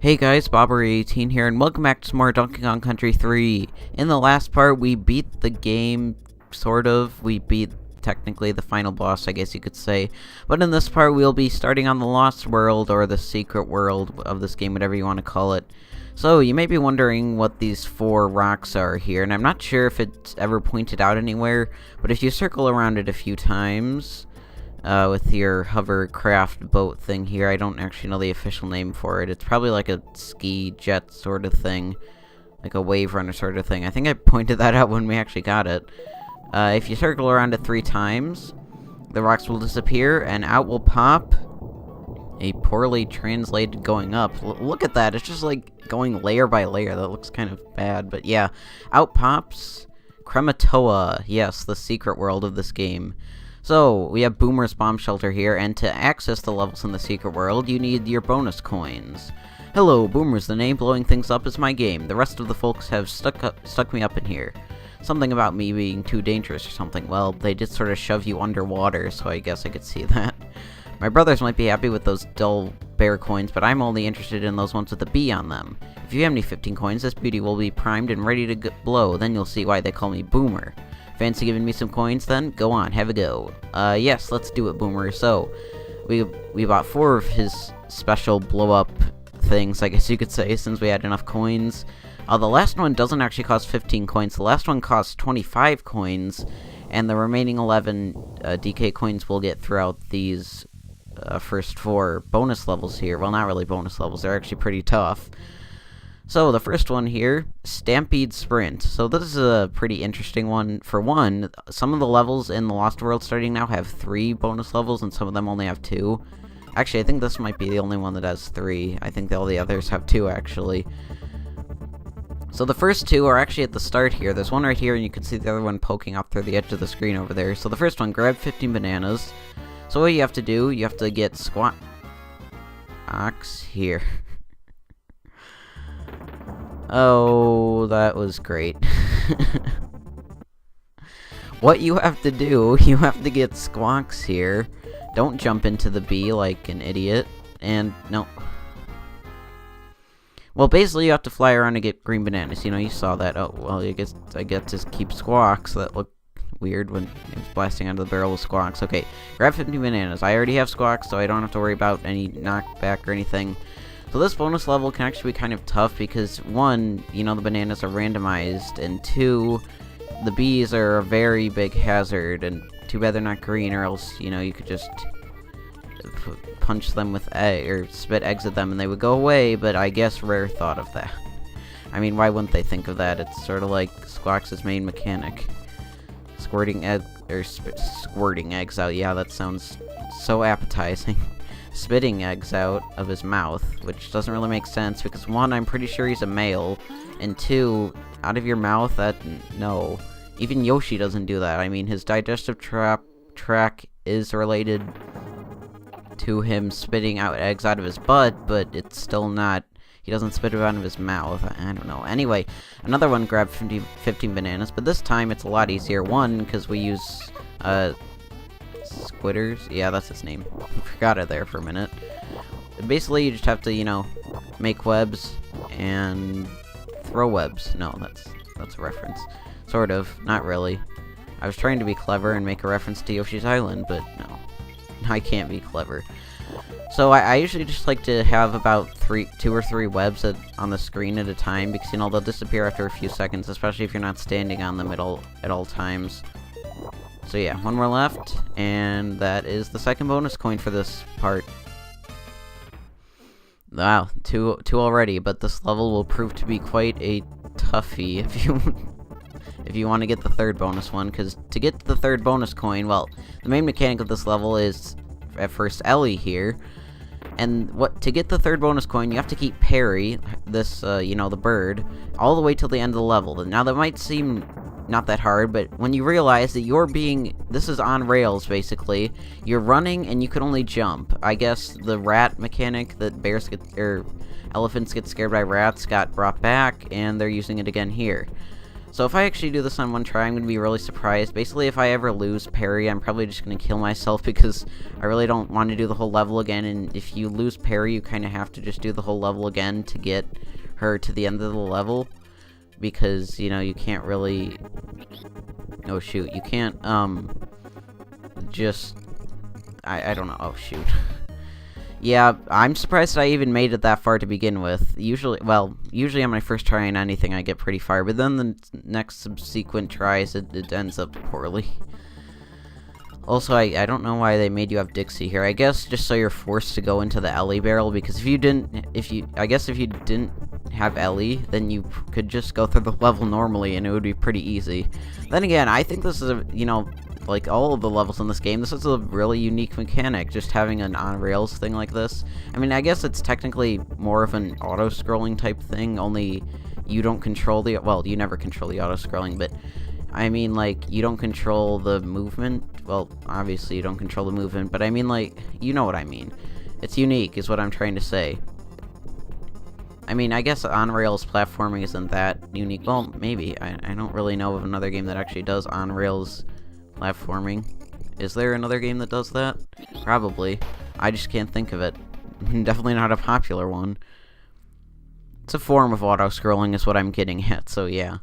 Hey guys, Bobber18 here, and welcome back to some more Donkey Kong Country 3. In the last part, we beat the game, sort of. We beat, technically, the final boss, I guess you could say. But in this part, we'll be starting on the Lost World, or the Secret World of this game, whatever you want to call it. So, you may be wondering what these 4 rocks are here, and I'm not sure if it's ever pointed out anywhere, but if you circle around it a few times with your hovercraft boat thing here. I don't actually know the official name for it. It's probably like a ski jet sort of thing. Like a wave runner sort of thing. I think I pointed that out when we actually got it. If you circle around it 3 times, the rocks will disappear and out will pop a poorly translated going up. Look at that. It's just like going layer by layer. That looks kind of bad. But yeah, out pops Krematoa. Yes, the secret world of this game. So, we have Boomer's Bomb Shelter here, and to access the levels in the secret world, you need your bonus coins. Hello, Boomer's the name. Blowing things up is my game. The rest of the folks have stuck me up in here. Something about me being too dangerous or something. Well, they did sort of shove you underwater, so I guess I could see that. My brothers might be happy with those dull bear coins, but I'm only interested in those ones with a B on them. If you have any 15 coins, this beauty will be primed and ready to blow. Then you'll see why they call me Boomer. Fancy giving me some coins then? Go on, have a go. Yes, let's do it, Boomer. So, we bought 4 of his special blow-up things, I guess you could say, since we had enough coins. The last one doesn't actually cost 15 coins. The last one costs 25 coins, and the remaining 11 DK coins we'll get throughout these first 4 bonus levels here. Well, not really bonus levels. They're actually pretty tough. So, the first one here, Stampede Sprint. So, this is a pretty interesting one. For one, some of the levels in the Lost World starting now have 3 bonus levels, and some of them only have 2. Actually, I think this might be the only one that has 3. I think all the others have 2, actually. So, the first 2 are actually at the start here. There's one right here, and you can see the other one poking up through the edge of the screen over there. So, the first one, grab 15 bananas. So, what you have to do, you have to get squat ox here. Oh, that was great. What you have to do, you have to get squawks here. Don't jump into the bee like an idiot. And, no. Well, basically you have to fly around and get green bananas. You know, you saw that. Oh, well, I get to keep squawks. That looked weird when it was blasting out of the barrel with squawks. Okay, grab 50 bananas. I already have squawks, so I don't have to worry about any knockback or anything. So this bonus level can actually be kind of tough because, 1, you know, the bananas are randomized, and 2, the bees are a very big hazard, and too bad they're not green, or else, you know, you could just punch them with or spit eggs at them and they would go away, but I guess Rare thought of that. I mean, why wouldn't they think of that? It's sort of like Squawks' main mechanic. Squirting eggs out. Yeah, that sounds so appetizing. Spitting eggs out of his mouth, which doesn't really make sense because, 1, I'm pretty sure he's a male, and 2, out of your mouth, no. Even Yoshi doesn't do that. I mean, his digestive tract is related to him spitting out eggs out of his butt, but it's still not. He doesn't spit it out of his mouth. I don't know. Anyway, another one grabbed 15 bananas, but this time it's a lot easier. 1, because we use Squitters? Yeah, that's his name. Forgot it there for a minute. Basically, you just have to, you know, make webs and throw webs. No, that's a reference. Sort of. Not really. I was trying to be clever and make a reference to Yoshi's Island, but no. I can't be clever. So I usually just like to have about 2 or 3 webs on the screen at a time, because, you know, they'll disappear after a few seconds, especially if you're not standing on them at all times. So yeah, 1 more left, and that is the second bonus coin for this part. Wow, 2 already, but this level will prove to be quite a toughie if you want to get the 3rd bonus one, because to get the 3rd bonus coin, well, the main mechanic of this level is, at first, Ellie here, and to get the 3rd bonus coin, you have to keep Perry, this, you know, the bird, all the way till the end of the level. Now, that might seem not that hard, but when you realize that this is on rails, basically, you're running and you can only jump. I guess the rat mechanic that elephants get scared by rats got brought back, and they're using it again here. So if I actually do this on one try, I'm going to be really surprised. Basically, if I ever lose parry, I'm probably just going to kill myself because I really don't want to do the whole level again. And if you lose parry, you kind of have to just do the whole level again to get her to the end of the level. Because, you know, you can't really... Oh, shoot. You can't, just... I don't know. Oh, shoot. Yeah, I'm surprised that I even made it that far to begin with. Usually on my first try on anything, I get pretty far, but then the next subsequent tries, it ends up poorly. Also, I don't know why they made you have Dixie here. I guess just so you're forced to go into the Ellie barrel, because if you didn't have Ellie, then you could just go through the level normally, and it would be pretty easy. Then again, I think this is a, you know, like all of the levels in this game, this is a really unique mechanic, just having an on-rails thing like this. I mean, I guess it's technically more of an auto-scrolling type thing, only you don't control the, well, you never control the auto-scrolling, but I mean, like, you don't control the movement. Well, obviously you don't control the movement, but I mean, like, you know what I mean. It's unique, is what I'm trying to say. I mean, I guess on-rails platforming isn't that unique. Well, maybe. I don't really know of another game that actually does on-rails platforming. Is there another game that does that? Probably. I just can't think of it. Definitely not a popular one. It's a form of auto-scrolling is what I'm getting at, so yeah.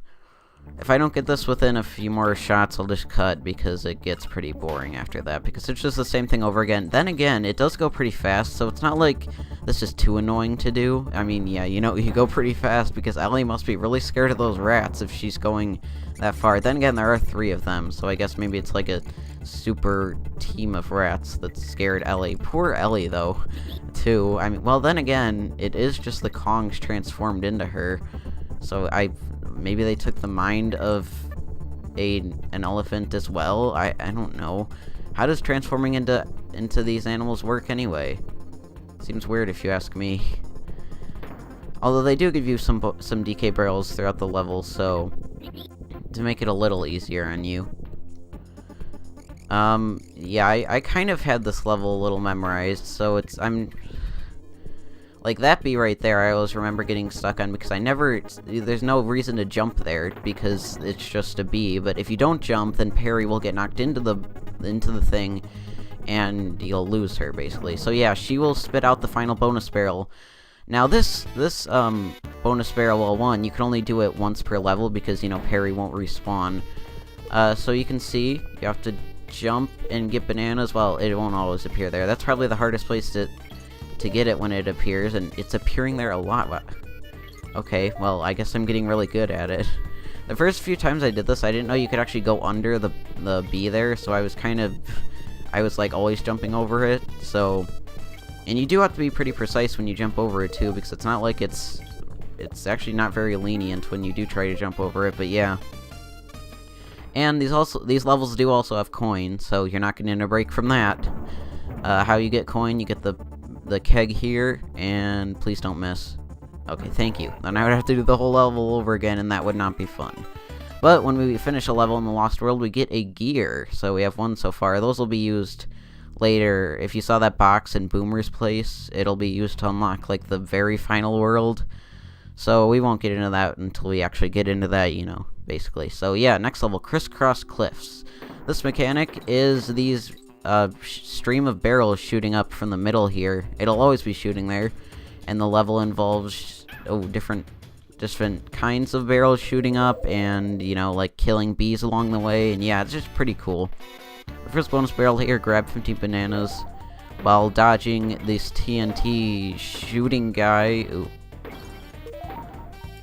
If I don't get this within a few more shots, I'll just cut, because it gets pretty boring after that, because it's just the same thing over again. Then again, it does go pretty fast, so it's not like this is too annoying to do. I mean, yeah, you know, you go pretty fast, because Ellie must be really scared of those rats if she's going that far. Then again, there are 3 of them, so I guess maybe it's like a super team of rats that scared Ellie. Poor Ellie, though, too. I mean, well, then again, it is just the Kongs transformed into her, so maybe they took the mind of an elephant as well. I don't know. How does transforming into these animals work anyway? Seems weird if you ask me. Although they do give you some DK barrels throughout the level, so to make it a little easier on you. Yeah, I kind of had this level a little memorized, so like, that bee right there, I always remember getting stuck on, because there's no reason to jump there, because it's just a bee, but if you don't jump, then Perry will get knocked into the thing, and you'll lose her, basically. So yeah, she will spit out the final bonus barrel. Now this bonus barrel, well, one, you can only do it once per level, because, you know, Perry won't respawn. So you can see, you have to jump and get bananas. Well, it won't always appear there. That's probably the hardest place to get it when it appears, and it's appearing there a lot. Okay, well, I guess I'm getting really good at it. The first few times I did this, I didn't know you could actually go under the bee there, so I was like always jumping over it, so... And you do have to be pretty precise when you jump over it too, because it's not like it's actually not very lenient when you do try to jump over it, but yeah. And these levels do also have coin, so you're not getting a break from that. How you get coin, you get the keg here, and please don't miss. Okay, thank you. Then I would have to do the whole level over again, and that would not be fun. But when we finish a level in the Lost World, we get a gear. So we have 1 so far. Those will be used later. If you saw that box in Boomer's place, it'll be used to unlock, like, the very final world. So we won't get into that until we actually get into that, you know, basically. So yeah, next level, Crisscross Cliffs. This mechanic is these stream of barrels shooting up from the middle here. It'll always be shooting there, and the level involves different kinds of barrels shooting up, and, you know, like killing bees along the way, and yeah, it's just pretty cool. The first bonus barrel here, grab 15 bananas while dodging this TNT shooting guy. Ooh.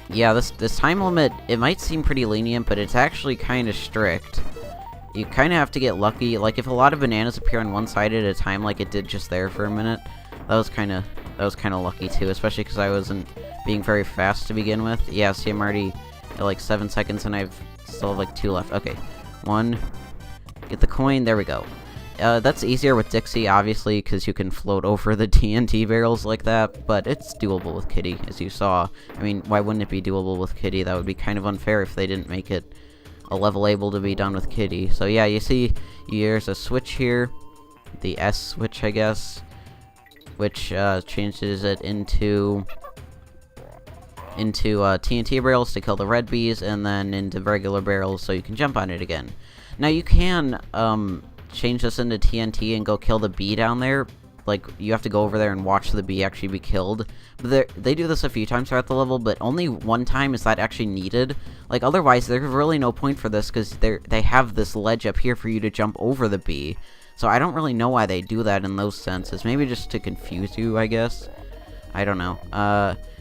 Yeah, this time limit, it might seem pretty lenient, but it's actually kind of strict. You kind of have to get lucky. Like, if a lot of bananas appear on one side at a time, like it did just there for a minute, that was kind of lucky too, especially because I wasn't being very fast to begin with. Yeah, see, I'm already at like 7 seconds, and I've still have like 2 left. Okay, 1, get the coin. There we go. That's easier with Dixie, obviously, because you can float over the TNT barrels like that, but it's doable with Kitty, as you saw. I mean, why wouldn't it be doable with Kitty? That would be kind of unfair if they didn't make it a level able to be done with Kitty. So yeah, you see, there's a switch here, the S switch, I guess, which changes it into into TNT barrels to kill the red bees, and then into regular barrels so you can jump on it again. Now you can change this into TNT and go kill the bee down there. Like, you have to go over there and watch the bee actually be killed. But they do this a few times throughout the level, but only one time is that actually needed. Like, otherwise, there's really no point for this, because they have this ledge up here for you to jump over the bee. So I don't really know why they do that in those senses. Maybe just to confuse you, I guess. I don't know.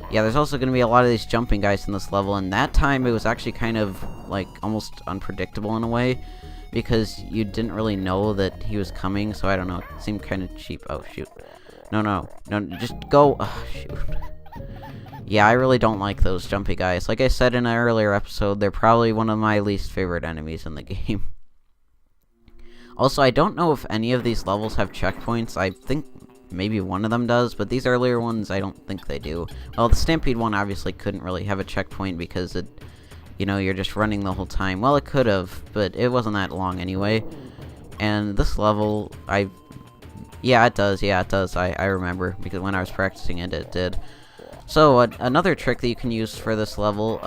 Yeah, there's also going to be a lot of these jumping guys in this level, and that time it was actually kind of, like, almost unpredictable in a way, because you didn't really know that he was coming, so I don't know, it seemed kind of cheap. Oh, shoot. No, just go. Oh, shoot. Yeah, I really don't like those jumpy guys. Like I said in an earlier episode, they're probably one of my least favorite enemies in the game. Also, I don't know if any of these levels have checkpoints. I think maybe one of them does, but these earlier ones, I don't think they do. Well, the Stampede one obviously couldn't really have a checkpoint because it, you know, you're just running the whole time. Well, it could have, but it wasn't that long anyway. And this level, yeah, it does. I remember, because when I was practicing it, it did. So, another trick that you can use for this level,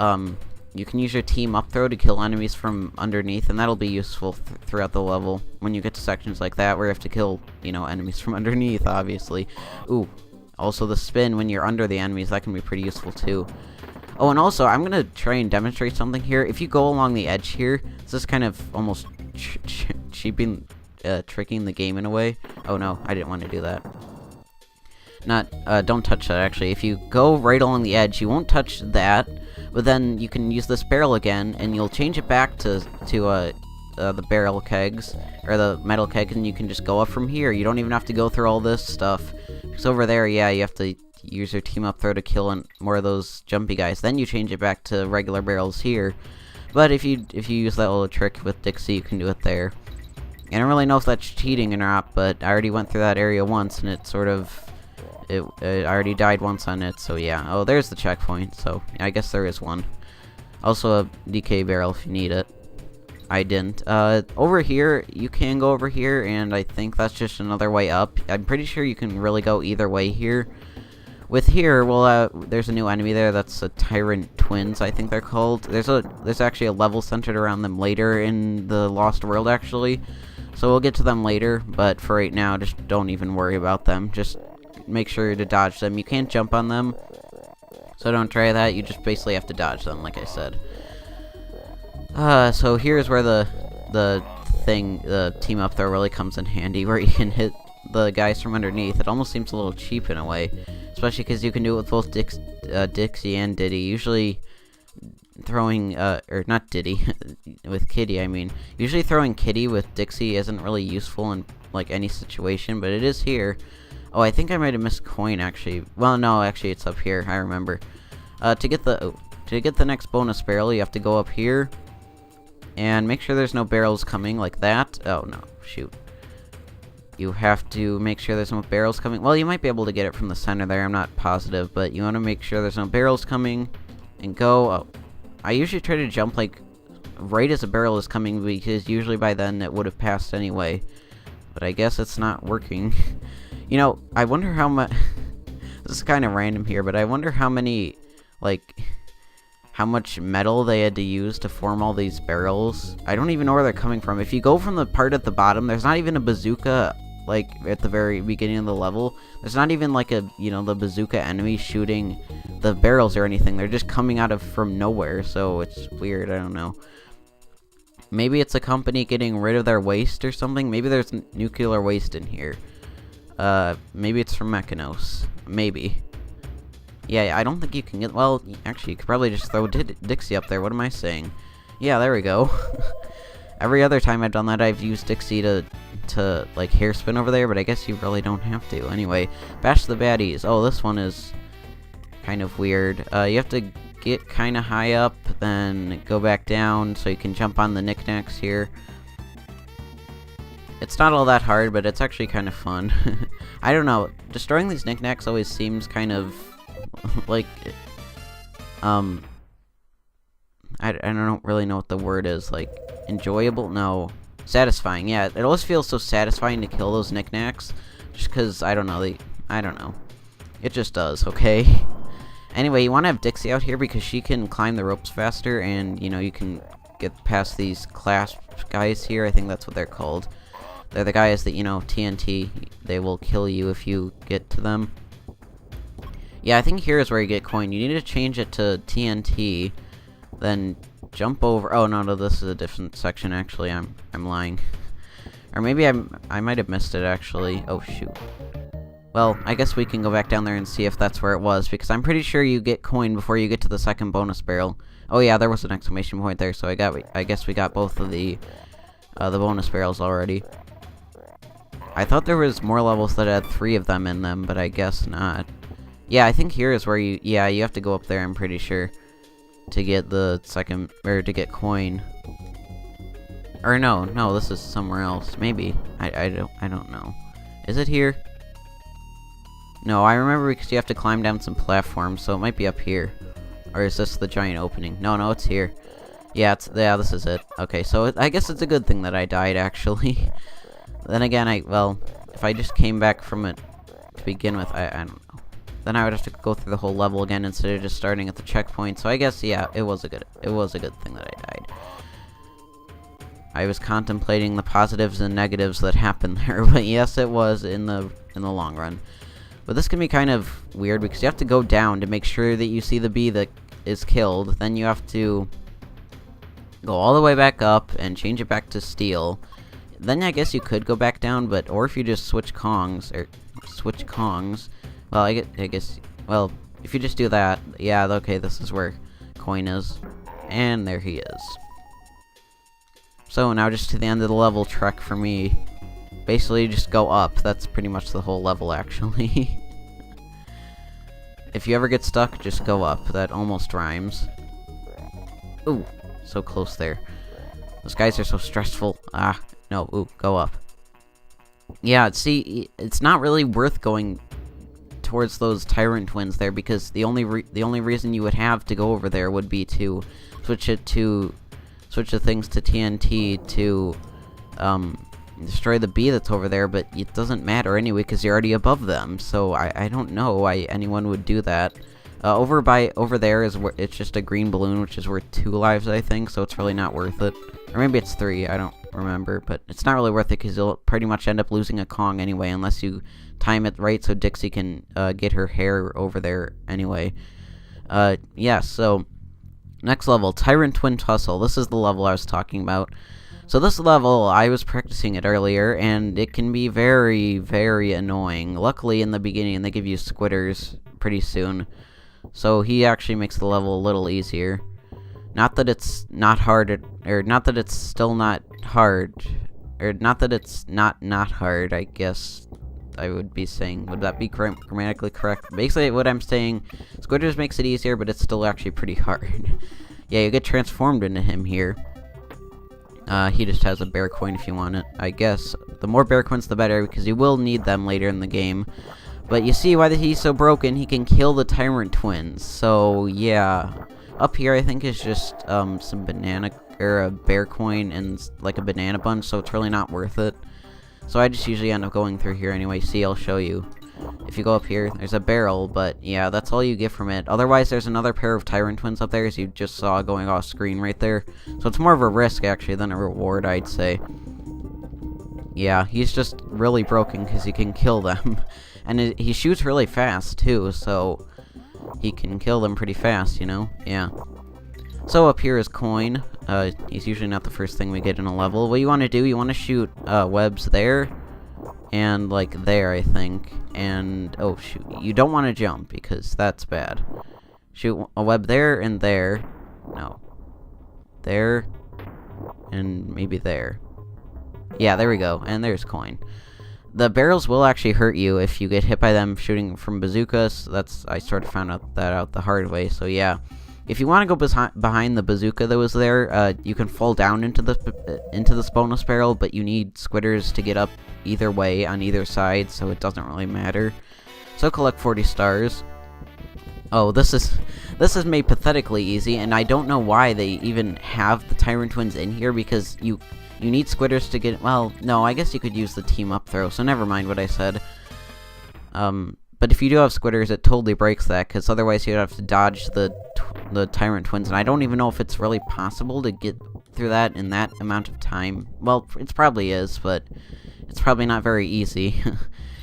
you can use your team up throw to kill enemies from underneath, and that'll be useful throughout the level when you get to sections like that where you have to kill, you know, enemies from underneath, obviously. Ooh, also the spin when you're under the enemies, that can be pretty useful too. Oh, and also, I'm going to try and demonstrate something here. If you go along the edge here, this is kind of almost tricking the game in a way. Oh no, I didn't want to do that. Don't touch that, actually. If you go right along the edge, you won't touch that, but then you can use this barrel again, and you'll change it back to the barrel kegs, or the metal kegs, and you can just go up from here. You don't even have to go through all this stuff. Because over there, yeah, you have to use your team up throw to kill more of those jumpy guys. Then you change it back to regular barrels here. But if you use that little trick with Dixie, you can do it there. I don't really know if that's cheating or not, but I already went through that area once, and it sort of... I already died once on it, so yeah. Oh, there's the checkpoint, so I guess there is one. Also a DK barrel if you need it. I didn't. Over here, you can go over here, and I think that's just another way up. I'm pretty sure you can really go either way here. With here, well, there's a new enemy there. That's a Tyrant twins, I think they're called. There's actually a level centered around them later in the Lost World, actually. So we'll get to them later, but for right now, just don't even worry about them. Just make sure to dodge them. You can't jump on them, so don't try that. You just basically have to dodge them, like I said. So here's where the team up throw really comes in handy, where you can hit the guys from underneath. It almost seems a little cheap in a way, especially because you can do it with both Dixie and Diddy. Usually throwing, or not Diddy, with Kitty, I mean. Usually throwing Kitty with Dixie isn't really useful in, like, any situation, but it is here. Oh, I think I might have missed coin, actually. Well, no, actually, it's up here. I remember. To get the next bonus barrel, you have to go up here and make sure there's no barrels coming like that. Oh, no. Shoot. You have to make sure there's no barrels coming. Well, you might be able to get it from the center there. I'm not positive, but you want to make sure there's no barrels coming and go. Oh, I usually try to jump, like, right as a barrel is coming, because usually by then it would have passed anyway. But I guess it's not working. You know, I wonder how much... This is kind of random here, but I wonder how many, like, how much metal they had to use to form all these barrels. I don't even know where they're coming from. If you go from the part at the bottom, there's not even a bazooka, like, at the very beginning of the level. There's not even, like, a, you know, the bazooka enemy shooting the barrels or anything. They're just coming out of from nowhere, so it's weird. I don't know. Maybe it's a company getting rid of their waste or something. Maybe there's nuclear waste in here. Maybe it's from Mechanos. Maybe. Yeah, I don't think you can get... Well, actually, you could probably just throw Dixie up there. What am I saying? Yeah, there we go. Every other time I've done that, I've used Dixie to like, hair spin over there, but I guess you really don't have to. Anyway, bash the baddies. Oh, this one is kind of weird. You have to get kind of high up, then go back down so you can jump on the knickknacks here. It's not all that hard, but it's actually kind of fun. I don't know. Destroying these knickknacks always seems kind of like, I don't really know what the word is. Like, enjoyable? No. Satisfying, yeah. It always feels so satisfying to kill those knickknacks. Just because, I don't know. I don't know. It just does, okay? Anyway, you want to have Dixie out here because she can climb the ropes faster, and, you know, you can get past these clasp guys here. I think that's what they're called. They're the guys that, you know, TNT, they will kill you if you get to them. Yeah, I think here is where you get coin. You need to change it to TNT, then jump over. Oh, no, this is a different section, actually. I'm lying. Or maybe I might have missed it, actually. Oh, shoot. Well, I guess we can go back down there and see if that's where it was, because I'm pretty sure you get coin before you get to the second bonus barrel. Oh, yeah, there was an exclamation point there, so I guess we got both of the bonus barrels already. I thought there was more levels that had 3 of them in them, but I guess not. Yeah, I think here is where you have to go up there, I'm pretty sure, to get the second, or to get coin. Or no, this is somewhere else. Maybe. I don't know. Is it here? No, I remember because you have to climb down some platforms, so it might be up here. Or is this the giant opening? No, it's here. Yeah, this is it. Okay, so I guess it's a good thing that I died, actually. Then again, well, if I just came back from it to begin with, I don't know. Then I would have to go through the whole level again instead of just starting at the checkpoint. So I guess, yeah, it was a good thing that I died. I was contemplating the positives and negatives that happened there, but yes, it was in the long run. But this can be kind of weird because you have to go down to make sure that you see the bee that is killed. Then you have to go all the way back up and change it back to steel. Then I guess you could go back down, or if you just switch Kongs, well, I guess, well, if you just do that, yeah, okay, this is where coin is. And there he is. So now just to the end of the level trek for me. Basically, just go up. That's pretty much the whole level, actually. If you ever get stuck, just go up. That almost rhymes. Ooh, so close there. Those guys are so stressful. Ah, no, ooh, go up. Yeah, see, it's not really worth going towards those Tyrant twins there, because the only reason you would have to go over there would be to switch the things to TNT to destroy the bee that's over there, but it doesn't matter anyway because you're already above them. So I don't know why anyone would do that. Over there is where it's just a green balloon, which is worth 2 lives, I think. So it's really not worth it. Or maybe it's 3. I don't remember, but it's not really worth it because you'll pretty much end up losing a Kong anyway, unless you time it right so Dixie can get her hair over there anyway. Yeah. So next level, Tyrant Twin Tussle. This is the level I was talking about. So this level, I was practicing it earlier, and it can be very, very annoying. Luckily, in the beginning, they give you squitters pretty soon. So he actually makes the level a little easier. Not that it's not hard, or not that it's still not hard. Or not that it's not hard, I guess I would be saying. Would that be grammatically correct? Basically, what I'm saying, squitters makes it easier, but it's still actually pretty hard. Yeah, you get transformed into him here. He just has a bear coin if you want it, I guess. The more bear coins, the better, because you will need them later in the game. But you see why he's so broken. He can kill the Tyrant twins. So, yeah. Up here, I think, is just some banana, or a bear coin and, like, a banana bunch, so it's really not worth it. So I just usually end up going through here anyway. See, I'll show you. If you go up here, there's a barrel, but yeah, that's all you get from it. Otherwise, there's another pair of Tyrant twins up there, as you just saw going off screen right there. So it's more of a risk, actually, than a reward, I'd say. Yeah, he's just really broken because he can kill them. And he shoots really fast, too, so he can kill them pretty fast, you know? Yeah. So up here is coin. He's usually not the first thing we get in a level. What you want to do, you want to shoot webs there. And, like, there, I think. And, oh, shoot. You don't want to jump, because that's bad. Shoot a web there and there. No. There. And maybe there. Yeah, there we go. And there's coin. The barrels will actually hurt you if you get hit by them shooting from bazookas. I sort of found that out the hard way, so yeah. If you want to go behind the bazooka that was there, you can fall down into this bonus barrel, but you need squitters to get up either way on either side, so it doesn't really matter. So collect 40 stars. Oh, this is made pathetically easy, and I don't know why they even have the Tyrant twins in here, because you need squitters to get. Well, no, I guess you could use the team up throw. So never mind what I said. But But if you do have squitters, it totally breaks that, because otherwise you'd have to dodge the Tyrant twins, and I don't even know if it's really possible to get through that in that amount of time. Well, it probably is, but it's probably not very easy.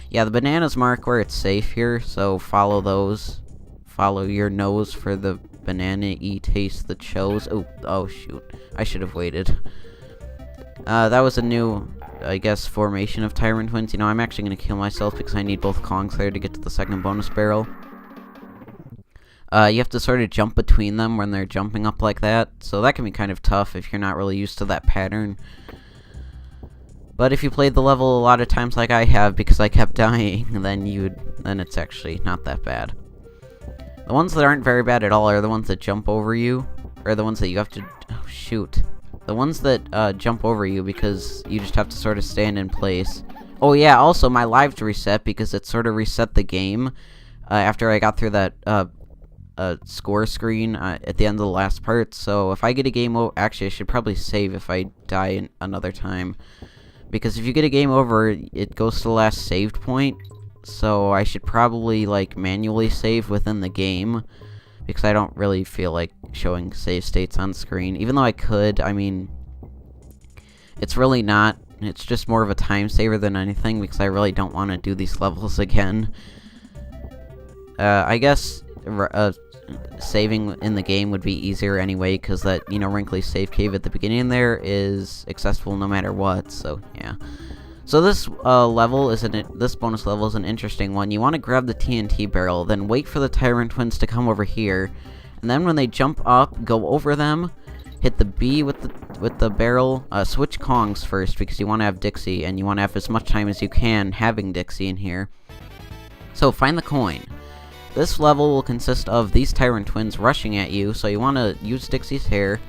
Yeah, the bananas mark where it's safe here, so follow those. Follow your nose for the banana-y taste that shows. Oh shoot. I should have waited. That was a new, I guess, formation of Tyrant twins. You know, I'm actually going to kill myself because I need both Kongs there to get to the second bonus barrel. You have to sort of jump between them when they're jumping up like that, so that can be kind of tough if you're not really used to that pattern. But if you played the level a lot of times like I have, because I kept dying, then it's actually not that bad. The ones that aren't very bad at all are the ones that jump over you, or the ones that you have to... Oh, shoot. The ones that jump over you because you just have to sort of stand in place. Oh yeah, also my lives reset because it sort of reset the game after I got through that score screen at the end of the last part. So if I get a game over... Actually, I should probably save if I die another time. Because if you get a game over, it goes to the last saved point. So I should probably, like, manually save within the game. Because I don't really feel like showing save states on screen. Even though I could, I mean... It's really not. It's just more of a time saver than anything. Because I really don't want to do these levels again. I guess... saving in the game would be easier anyway, because that, you know, wrinkly save cave at the beginning there is accessible no matter what, so yeah. So this this bonus level is an interesting one. You want to grab the TNT barrel, then wait for the Tyrant twins to come over here, and then when they jump up, go over them, hit the B with the barrel, switch Kongs first, because you want to have Dixie, and you want to have as much time as you can having Dixie in here. So find the coin. This level will consist of these Tyrant twins rushing at you, so you want to use Dixie's hair,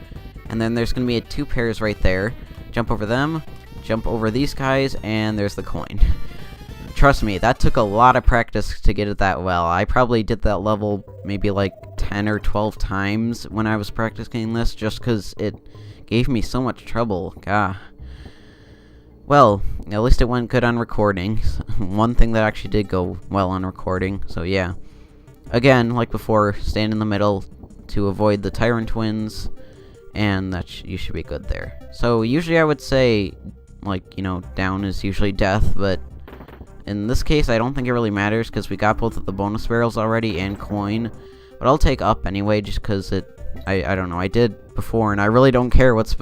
and then there's going to be 2 pairs right there. Jump over them, jump over these guys, and there's the coin. Trust me, that took a lot of practice to get it that well. I probably did that level maybe like 10 or 12 times when I was practicing this, just because it gave me so much trouble. Gah. Well, at least it went good on recording. One thing that actually did go well on recording, so yeah. Again, like before, stand in the middle to avoid the Tyrant twins, and you should be good there. So usually I would say, like, you know, down is usually death, but in this case I don't think it really matters because we got both of the bonus barrels already and coin. But I'll take up anyway, just because I don't know, I did before, and I really don't care what's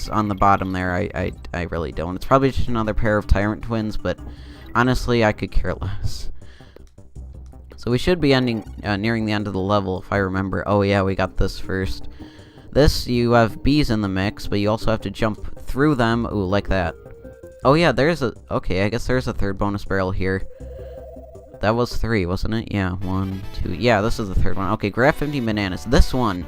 on the bottom there. I really don't. It's probably just another pair of Tyrant twins, but honestly I could care less. So we should be nearing the end of the level, if I remember. Oh yeah, we got this first. This, you have bees in the mix, but you also have to jump through them. Ooh, like that. Oh yeah, okay, I guess there's a third bonus barrel here. That was 3, wasn't it? Yeah, 1, 2, yeah, this is the third one. Okay, grab 50 bananas. This one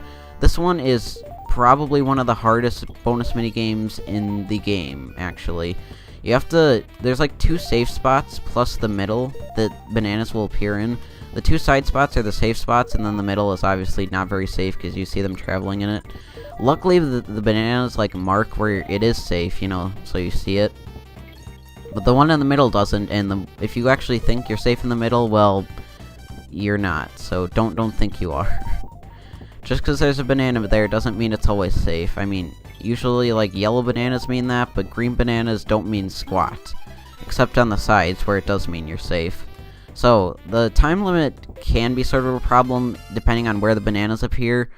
is probably one of the hardest bonus minigames in the game, actually. You have to, there's like 2 safe spots, plus the middle, that bananas will appear in. The 2 side spots are the safe spots, and then the middle is obviously not very safe because you see them traveling in it. Luckily, the bananas like mark where it is safe, you know, so you see it. But the one in the middle doesn't, and if you actually think you're safe in the middle, well, you're not. So don't think you are. Just because there's a banana there doesn't mean it's always safe. I mean, usually like yellow bananas mean that, but green bananas don't mean squat. Except on the sides where it does mean you're safe. So, the time limit can be sort of a problem depending on where the bananas appear.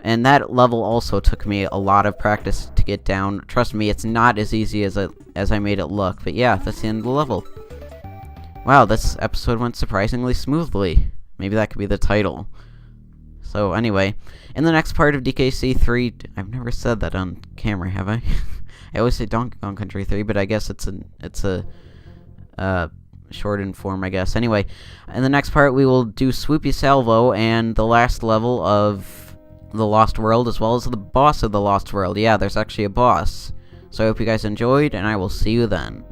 And that level also took me a lot of practice to get down. Trust me, it's not as easy as I made it look. But yeah, that's the end of the level. Wow, this episode went surprisingly smoothly. Maybe that could be the title. So anyway, in the next part of DKC 3, I've never said that on camera, have I? I always say Donkey Kong Country 3, but I guess it's a shortened form, I guess. Anyway, in the next part we will do Swoopy Salvo and the last level of the Lost World, as well as the boss of the Lost World. Yeah, there's actually a boss. So I hope you guys enjoyed, and I will see you then.